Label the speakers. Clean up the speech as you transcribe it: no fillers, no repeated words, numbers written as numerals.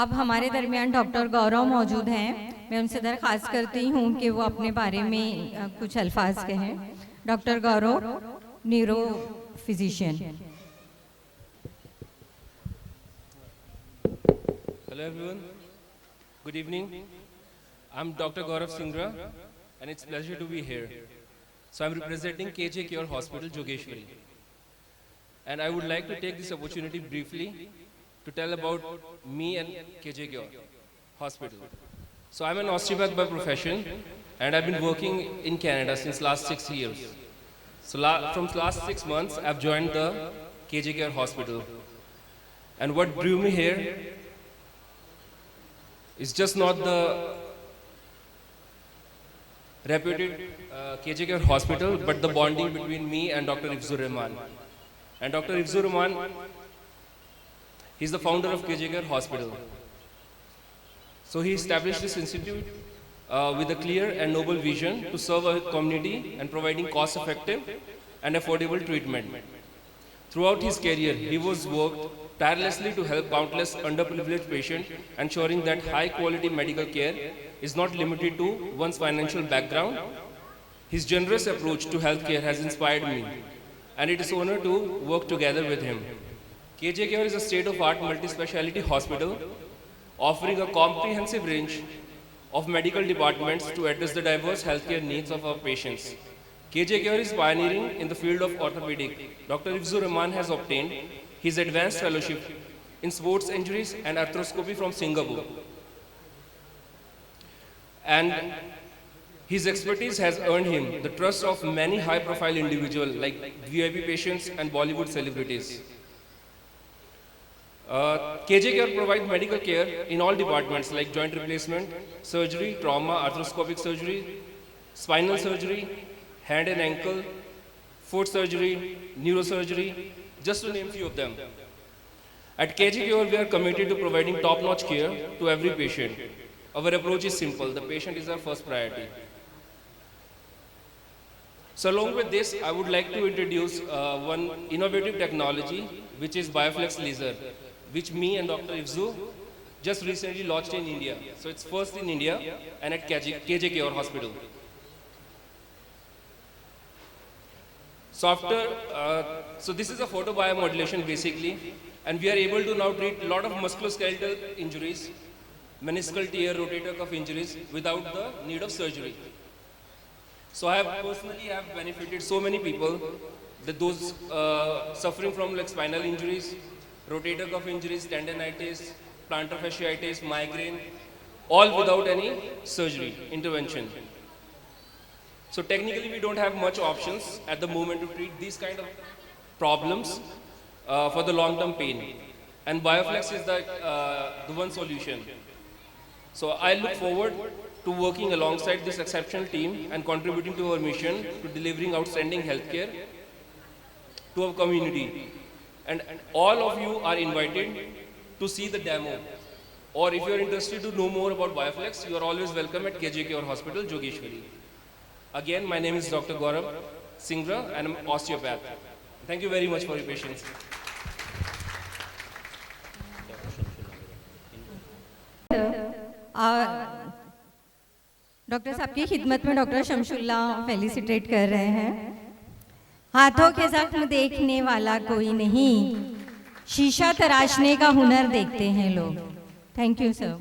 Speaker 1: अब हमारे दरमियान डॉक्टर गौरव मौजूद हैं। मैं उनसे दरख्वास्त करती हूँ कि वो अपने बारे में कुछ अल्फाज कहें। Doctor Gaurav, neuro physician.
Speaker 2: Hello everyone, good evening. I'm Dr. Gaurav Singra and it's a pleasure to be here. So I'm representing KJ Cure Hospital, Jogeshwari. And I would like to take this opportunity briefly to tell about me and KJ Cure Hospital. So I'm an osteopath by profession and I've been working in Canada since last 6 years. So from last 6 months, I've joined the KJ Cure Hospital. And what drew me here is just not the reputed KJ Cure Hospital, but the bonding between me and Dr. Ifzur Rahman. And Dr. Ifzur Rahman, he's the founder of KJ Cure Hospital. So he established this institute with a clear and noble vision to serve our community and providing cost-effective and affordable treatment. Throughout his career, he was worked tirelessly to help countless underprivileged patients, ensuring that high-quality medical care is not limited to one's financial background. His generous approach to healthcare has inspired me, and it is an honor to work together with him. KJ Cure is a state-of-art multi-speciality hospital offering a comprehensive range of medical departments to address the diverse healthcare needs of our patients. KJ Cure is pioneering in the field of orthopedic. Dr. Ifzur Rahman has obtained his advanced fellowship in sports injuries and arthroscopy from Singapore. And his expertise has earned him the trust of many high-profile individuals like VIP patients and Bollywood celebrities. KJ Cure provides medical care in all departments like joint replacement, surgery, trauma, arthroscopic surgery, spinal surgery, hand and ankle, foot surgery, neurosurgery, just to name few of them. At KJ Cure, we are committed to providing top-notch care to every patient. Our approach is simple. The patient is our first priority. So along with this, I would like to introduce one innovative technology, which is Bioflex Laser, which me and Dr. Ifzur just recently launched in India. So it's first in India and at KJ Cure Hospital. So this is a photobiomodulation basically, and we are able to now treat a lot of musculoskeletal injuries, meniscal tear, rotator cuff injuries without the need of surgery. So I have personally benefited so many people, that those suffering from like spinal injuries, rotator cuff injuries, tendinitis, plantar fasciitis, migraine, all without any surgery intervention. So technically we don't have much options at the moment to treat these kind of problems for the long-term pain. And Bioflex is the one solution. So I look forward to working alongside this exceptional team and contributing to our mission to delivering outstanding healthcare to our community. And all of you are invited to see the demo. Or if you are interested to know more about Bioflex, you are always welcome at KJ Cure Hospital, Jogeshwari. Again, my name is Dr. Gaurav Singra and I'm an osteopath. Thank you very much for your patience.
Speaker 1: Doctor साहब की खिदमत में doctor शमशुल्ला felicitate कर रहे हैं। हाथों के जख्म देखने वाला कोई नहीं, शीशा तराशने का हुनर देखते हैं लोग। Thank you sir.